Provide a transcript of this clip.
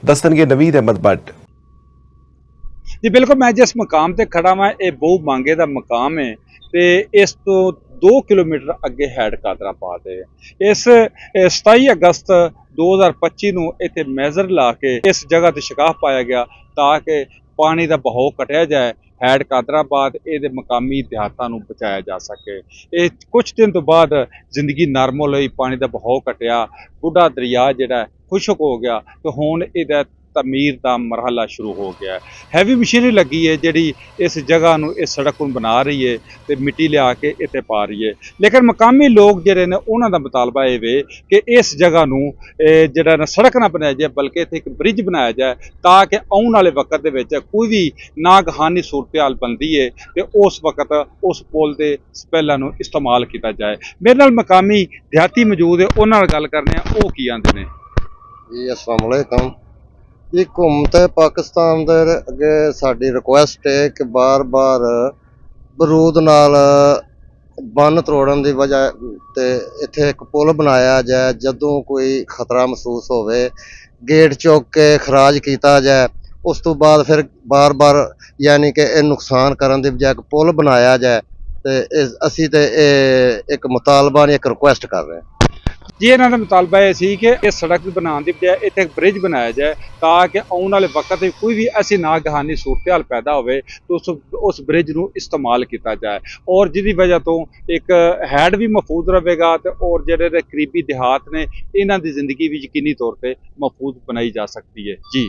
ਦੱਸਣਗੇ ਨਵੀਦ ਅਹਿਮਦ ਬੱਟ। जी बिल्कुल, मैं जिस मकाम ते खड़ा वा ये बहु मांगे का मकाम है ते इस तो 2 किलोमीटर अगे हैड कादरा पाते इस 27 अगस्त 2025 ਨੂੰ ਇੱਥੇ ਮੈਜ਼ਰ ਲਾ ਕੇ ਇਸ ਜਗ੍ਹਾ ਤੇ ਸ਼ਿਕਾਫ ਪਾਇਆ ਗਿਆ ਤਾਂ ਕਿ ਪਾਣੀ ਦਾ ਬਹਾਓ ਘਟਿਆ ਜਾਏ, ਹੈਡ ਕਾਦਰਾਬਾਦ ਇਹਦੇ ਮਕਾਮੀ ਦਿਹਾਤਾਂ ਨੂੰ ਬਚਾਇਆ ਜਾ ਸਕੇ। ਇਹ ਕੁਝ ਦਿਨ ਤੋਂ ਬਾਅਦ ਜ਼ਿੰਦਗੀ ਨਾਰਮਲ ਹੋਈ, ਪਾਣੀ ਦਾ ਬਹਾਓ ਘਟਿਆ, ਬੁੱਢਾ ਦਰਿਆ ਜਿਹੜਾ ਖੁਸ਼ਕ ਹੋ ਗਿਆ ਤੇ ਹੁਣ ਇਹਦਾ तमीर का मरहला शुरू हो गया है। हैवी मशीनरी लगी है जी इस जगह नूं इस सड़क नूं बना रही है तो मिट्टी लिया के इत्थे पा रही है, लेकिन मकामी लोग जिहड़े ने उन्हां दा मुतालबा ये वे कि इस जगह नूं जिहड़ा ना सड़क ना बनाया जाए बल्कि इत्थे एक ब्रिज बनाया जाए ताकि आउण वाले वक्त दे विच कोई भी नागहानी सूरत हाल बनती है तो उस वक्त उस पुल के स्पैलां नूं इस्तेमाल किया जाए। मेरे नाल मकामी देहाती मौजूद है, उन्हां नाल गल करने आ, ओह की आंदे ने जी। अस्सलाम वालेकुम जी। हुकूमत पाकिस्तान दे अगे साडी रिक्वेस्ट है कि बार बरूद नाल बन तोड़न की वजह ते इत्थे एक पुल बनाया जाए, जदों कोई खतरा महसूस होवे गेट चौक के खराज किया जाए, उस तो बाद फिर बार यानी कि नुकसान करन दी बजाय एक पुल बनाया जाए। ते असी ते एक मुतालबा एक रिक्वेस्ट कर रहे हैं जी। इन्हों का मुतालबा यह सी कि इस सड़क बनाने की बजाय इतने एक ब्रिज बनाया जाए ताकि आने वाले वक्त कोई भी ऐसी नागहानी सूरत हाल पैदा हो तो उस ब्रिज को इस्तेमाल किया जाए और जिसकी वजह तो एक हैड भी महफूज रहेगा और जोड़े करीबी देहात ने इन्हों की जिंदगी भी यकीनी तौर पर महफूज बनाई जा सकती है जी।